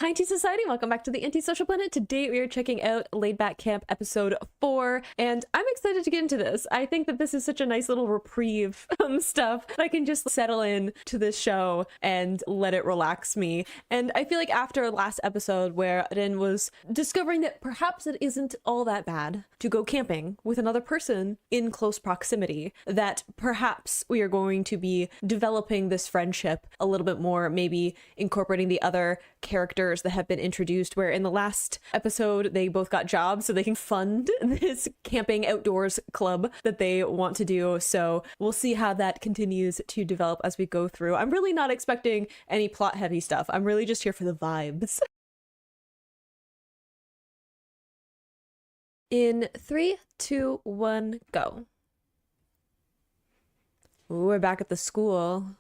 Hi, Tea Society. Welcome back to the Antisocial Planet. Today we are checking out Laid Back Camp episode 4, and I'm excited to get into this. I think that this is such a nice little reprieve stuff that I can just settle in to this show and let it relax me. And I feel like after last episode where Rin was discovering that perhaps it isn't all that bad to go camping with another person in close proximity, that perhaps we are going to be developing this friendship a little bit more, maybe incorporating the other characters that have been introduced, where in the last episode they both got jobs so they can fund this camping outdoors club that they want to do. So we'll see how that continues to develop as we go through. I'm really not expecting any plot heavy stuff. I'm really just here for the vibes. In 3, 2, 1, go. Ooh, we're back at the school.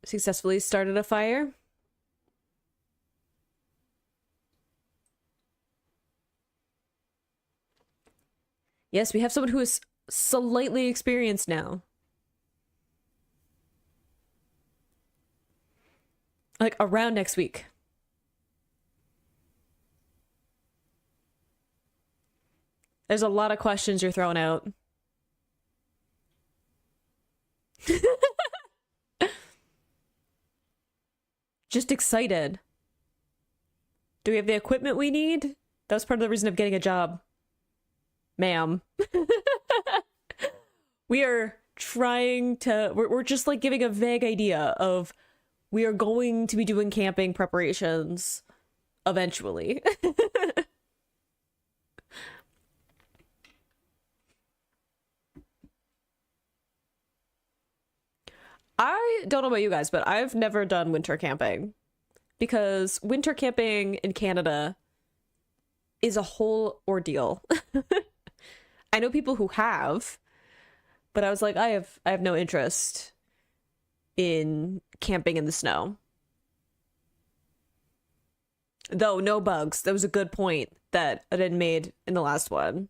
Successfully started a fire. Yes, we have someone who is slightly experienced now. Like around next week. There's a lot of questions you're throwing out. Just excited. Do we have the equipment we need? That was part of the reason of getting a job. Ma'am. We are trying to... We're just like giving a vague idea of we are going to be doing camping preparations eventually. I don't know about you guys, but I've never done winter camping because winter camping in Canada is a whole ordeal. I know people who have, but I was like, I have no interest in camping in the snow. Though no bugs. That was a good point that I didn't made in the last one.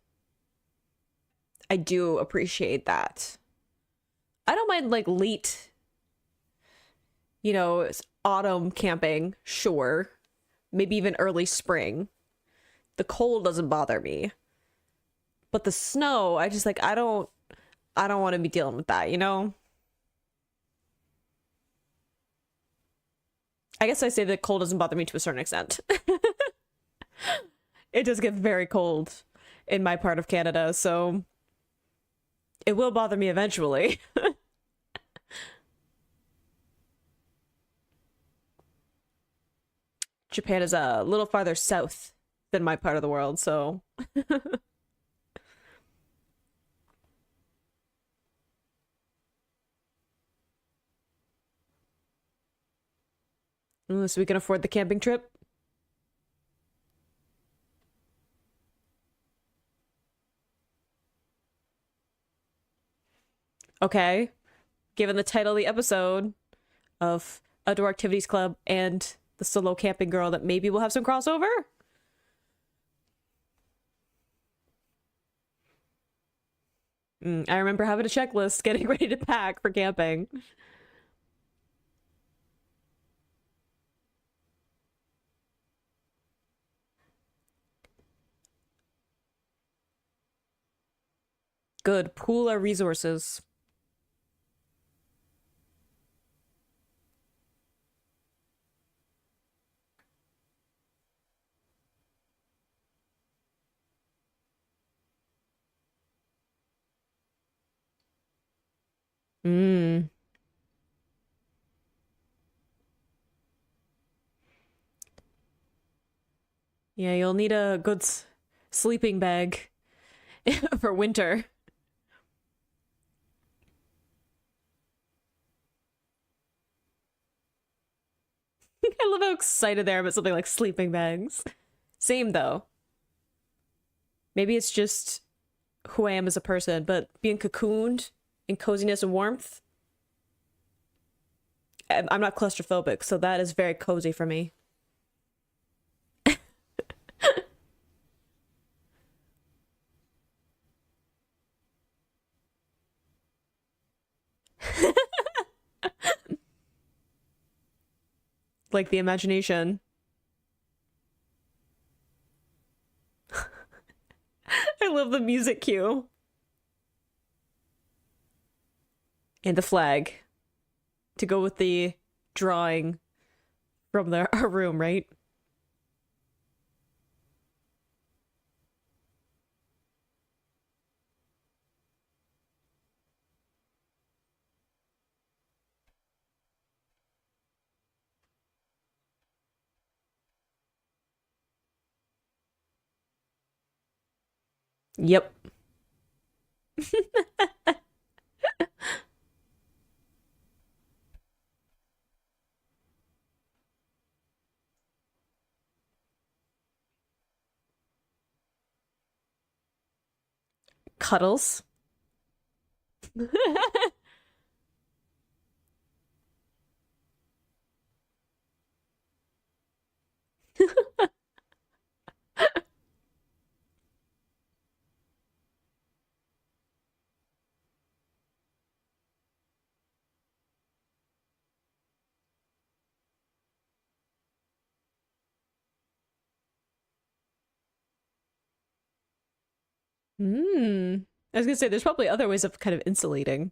I do appreciate that. I don't mind like late, it's autumn camping, sure. Maybe even early spring. The cold doesn't bother me. But the snow, I just like I don't want to be dealing with that, I guess I say that cold doesn't bother me to a certain extent. It does get very cold in my part of Canada, so it will bother me eventually. Japan is a little farther south than my part of the world, so... Ooh, so we can afford the camping trip? Okay. Given the title of the episode of Outdoor Activities Club and the solo camping girl, that maybe we'll have some crossover? I remember having a checklist getting ready to pack for camping. Good. Pool our resources. Mm. Yeah, you'll need a good sleeping bag for winter. I love how excited they are about something like sleeping bags. Same though. Maybe it's just who I am as a person, but being cocooned in coziness and warmth, I'm not claustrophobic, so that is very cozy for me. like the imagination. I love the music cue. And the flag to go with the drawing from our room, right? Yep. Cuddles. Hmm. I was gonna say there's probably other ways of kind of insulating.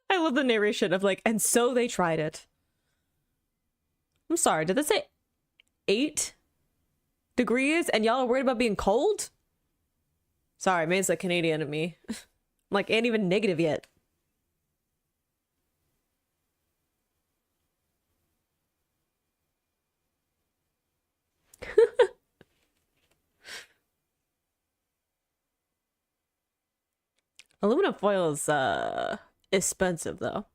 I love the narration of like, and so they tried it. I'm sorry, did this say 8 degrees and y'all are worried about being cold? Sorry, maybe it's the Canadian in me. I'm like, ain't even negative yet. Aluminum foil is expensive though.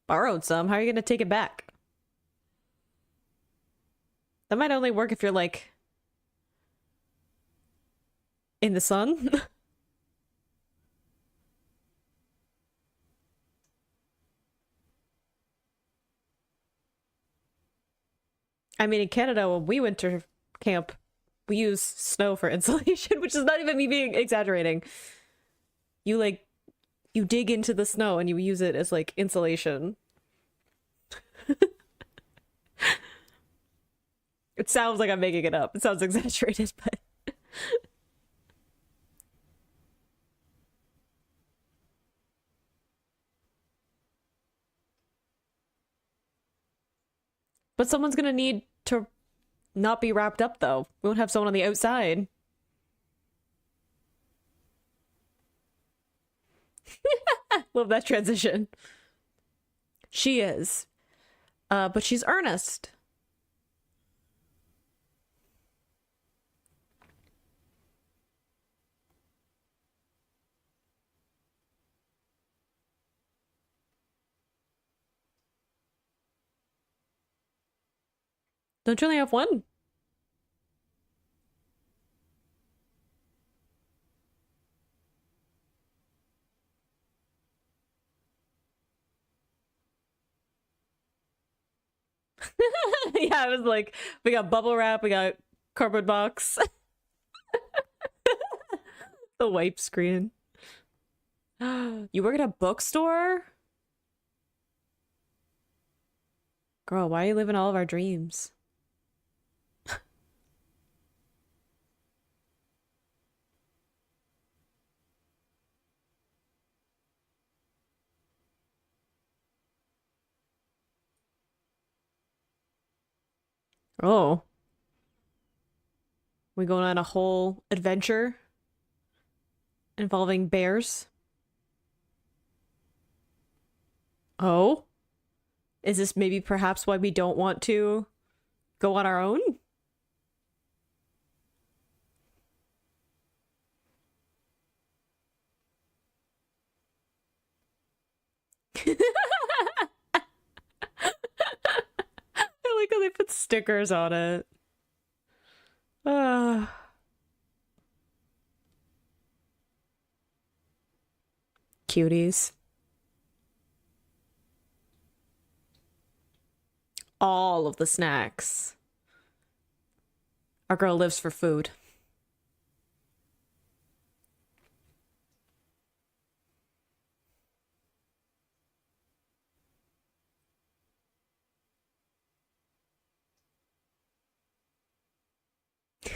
Borrowed some. How are you gonna take it back? That might only work if you're like in the sun. I mean, in Canada, when we winter camp, we use snow for insulation, which is not even me being exaggerating. You like, you dig into the snow and you use it as like insulation. It sounds like I'm making it up. It sounds exaggerated, but someone's gonna need to not be wrapped up though. We won't have someone on the outside. Love that transition. She is. But she's earnest. Don't you only have one? Yeah, I was like, we got bubble wrap, we got cardboard box. The wipe screen. You work at a bookstore? Girl, why are you living all of our dreams? Oh, we going on a whole adventure involving bears? Oh, is this maybe perhaps why we don't want to go on our own? I like how they put stickers on it. Uh, cuties. All of the snacks. Our girl lives for food.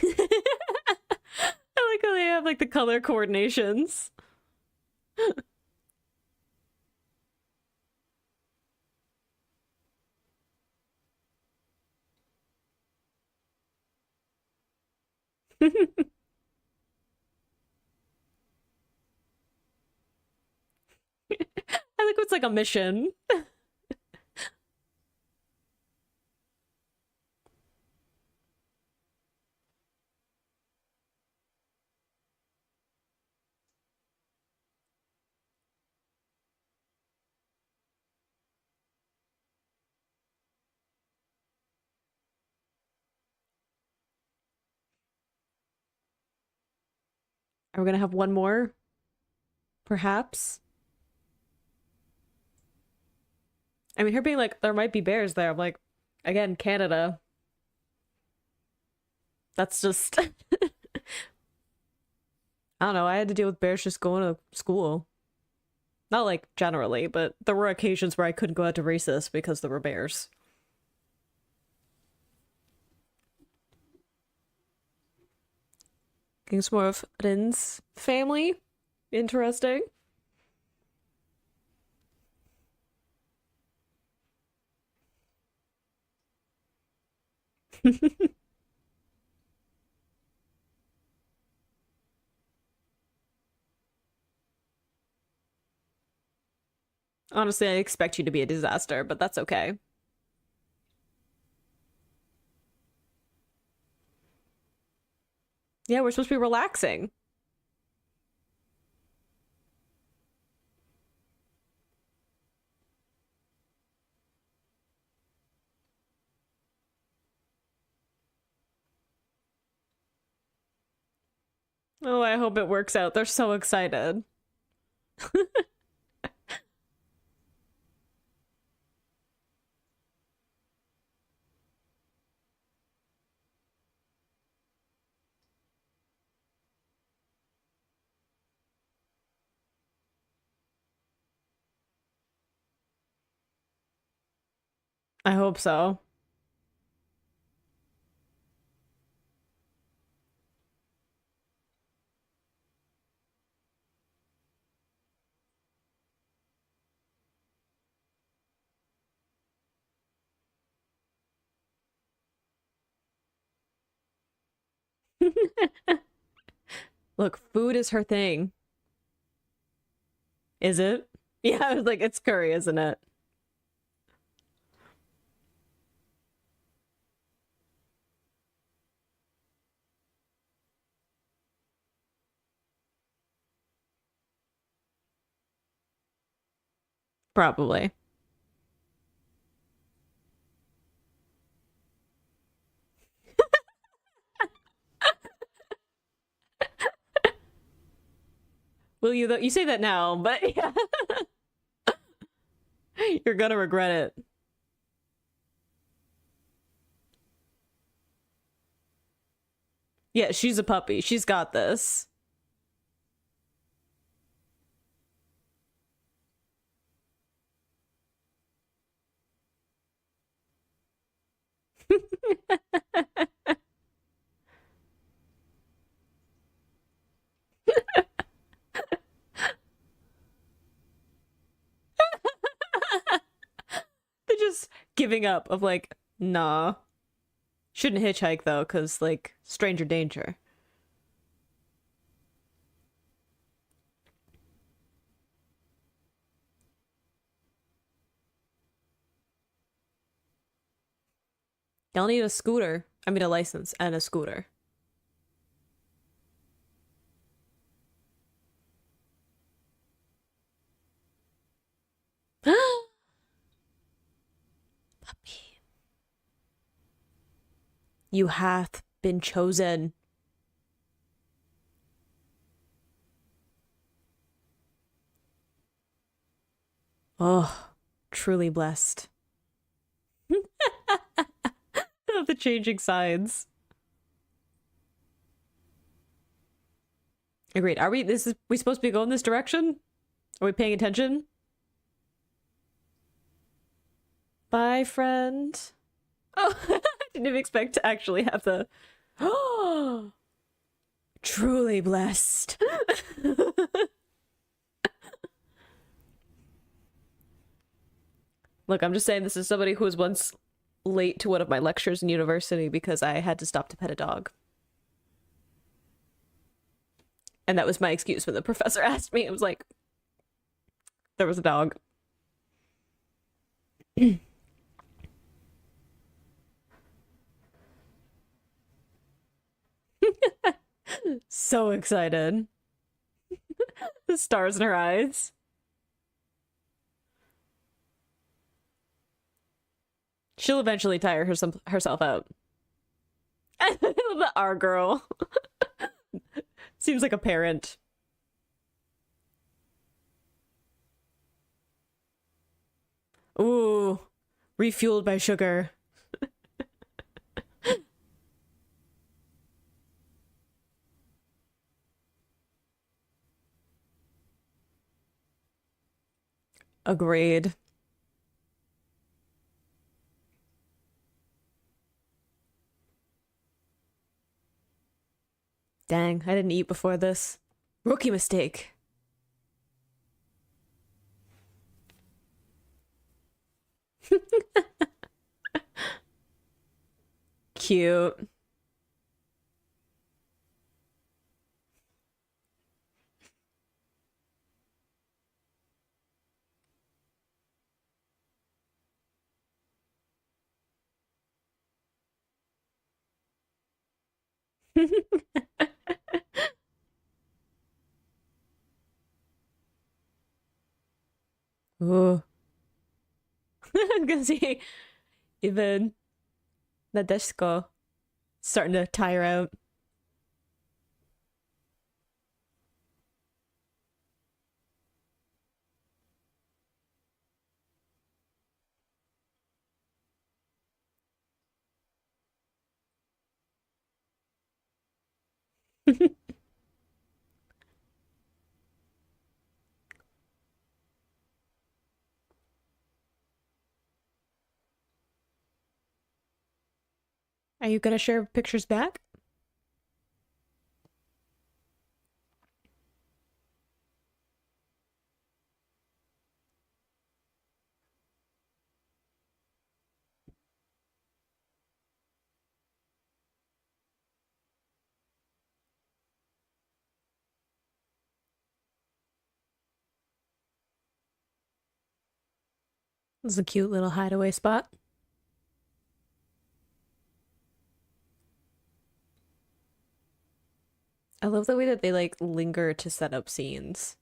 I like how they have like the color coordinations. I think it's like a mission. Are we gonna have one more? Perhaps? I mean, her being like, there might be bears there. I'm like, again, Canada. That's just, I don't know. I had to deal with bears just going to school. Not like generally, but there were occasions where I couldn't go out to recess because there were bears. Getting some more of Rin's family. Interesting. Honestly, I expect you to be a disaster, but that's okay. Yeah, we're supposed to be relaxing. Oh, I hope it works out. They're so excited. I hope so. Look, food is her thing. Is it? Yeah, I was like, it's curry, isn't it? Probably. Will you though? You say that now, but yeah, you're gonna regret it. Yeah, she's a puppy. She's got this. They're just giving up of like, nah. Shouldn't hitchhike though, because like stranger danger. Y'all need a scooter. I mean a license and a scooter. Puppy. You hath been chosen. Oh, truly blessed. Of the changing sides. Agreed. Are we supposed to be going this direction? Are we paying attention? Bye, friend. Oh, I didn't even expect to actually have the oh, truly blessed. Look, I'm just saying this is somebody who was once late to one of my lectures in university because I had to stop to pet a dog. And that was my excuse when the professor asked me. It was like, there was a dog. So excited. The stars in her eyes. She'll eventually tire herself out. The R girl. Seems like a parent. Ooh, refueled by sugar. Agreed. Dang, I didn't eat before this. Rookie mistake. Cute. Ooh. I'm gonna see even Nadeshko starting to tire out. Are you gonna share pictures back? This is a cute little hideaway spot. I love the way that they like linger to set up scenes.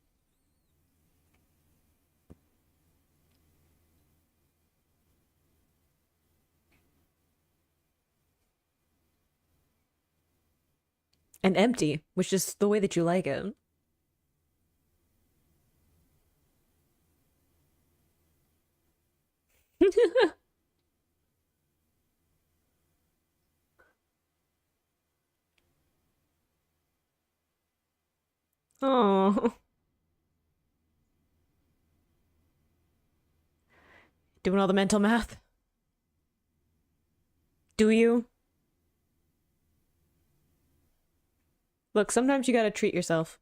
And empty, which is the way that you like it. Oh, doing all the mental math. Do you? Look, sometimes you gotta treat yourself.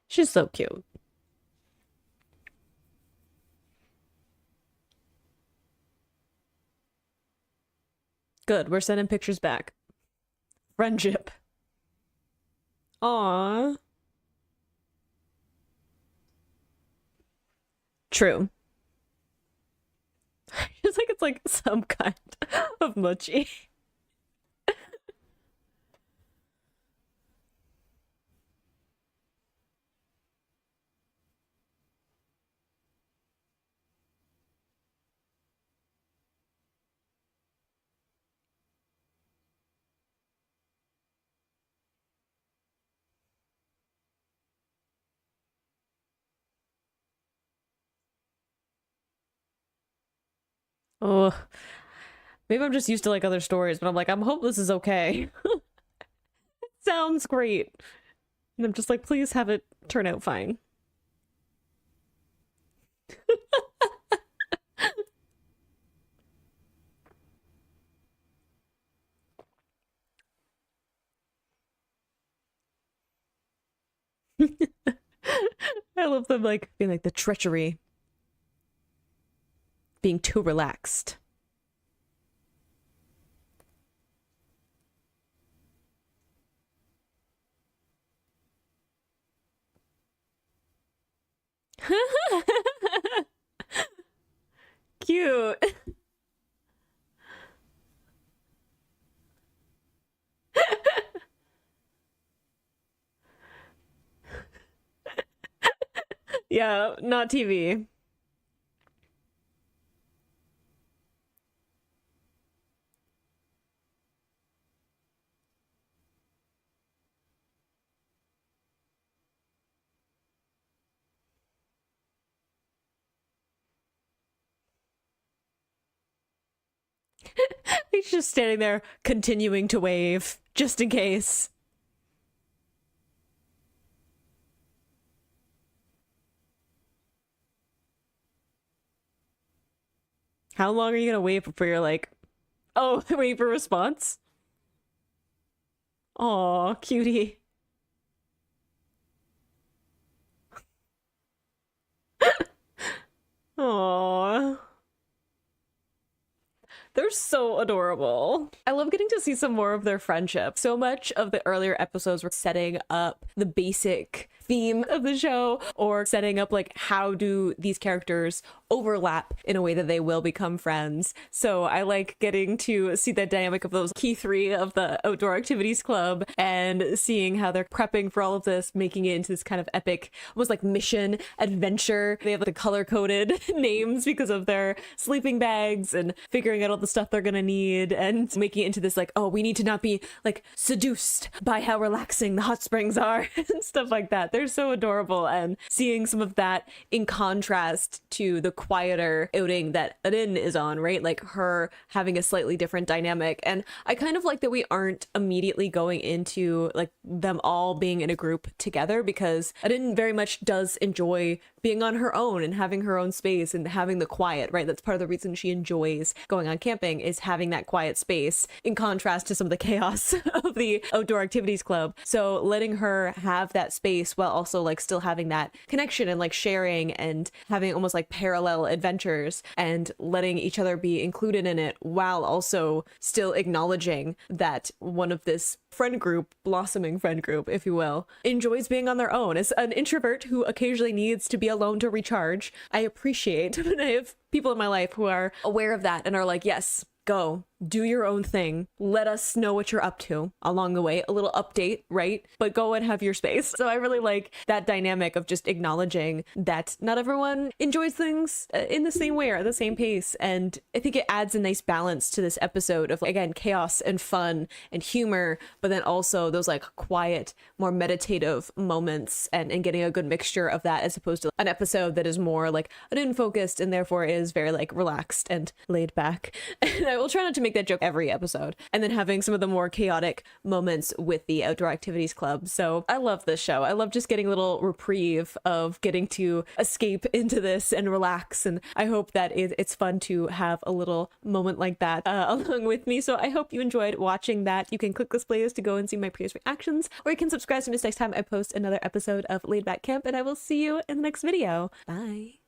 She's so cute. Good, we're sending pictures back. Friendship. Aww. True. It's like some kind of mochi. Oh, maybe I'm just used to like other stories, but I'm like, I'm hope this is okay. Sounds great. And I'm just like, please have it turn out fine. I love them like being like the treachery, being too relaxed. Cute. Yeah, not TV. He's just standing there continuing to wave just in case. How long are you gonna wait before you're like, oh, wait for response? Aw, cutie. Aw. They're so adorable. I love getting to see some more of their friendship. So much of the earlier episodes were setting up the basic theme of the show or setting up like how do these characters overlap in a way that they will become friends. So I like getting to see the dynamic of those key three of the outdoor activities club and seeing how they're prepping for all of this, making it into this kind of epic, almost like mission adventure. They have like the color coded names because of their sleeping bags and figuring out all the stuff they're gonna need and making it into this like, oh, we need to not be like seduced by how relaxing the hot springs are and stuff like that. They're so adorable, and seeing some of that in contrast to the quieter outing that Arin is on, right? Like her having a slightly different dynamic. And I kind of like that we aren't immediately going into like them all being in a group together, because Arin very much does enjoy being on her own and having her own space and having the quiet, right? That's part of the reason she enjoys going on camping, is having that quiet space in contrast to some of the chaos of the outdoor activities club. So letting her have that space while also like still having that connection and like sharing and having almost like parallel adventures and letting each other be included in it, while also still acknowledging that one of this friend group, blossoming friend group, if you will, enjoys being on their own. As an introvert who occasionally needs to be alone to recharge, I appreciate when I have people in my life who are aware of that and are like, yes, go do your own thing. Let us know what you're up to along the way. A little update, right? But go and have your space. So I really like that dynamic of just acknowledging that not everyone enjoys things in the same way or at the same pace. And I think it adds a nice balance to this episode of, again, chaos and fun and humor, but then also those like quiet, more meditative moments, and getting a good mixture of that, as opposed to an episode that is more like unfocused and therefore is very like relaxed and laid back. And I will try not to make that joke every episode, and then having some of the more chaotic moments with the outdoor activities club. So I love this show. I love just getting a little reprieve of getting to escape into this and relax, and I hope that it's fun to have a little moment like that along with me. So I hope you enjoyed watching that. You can click this playlist to go and see my previous reactions, or you can subscribe to miss next time I post another episode of Laid Back Camp, and I will see you in the next video. Bye.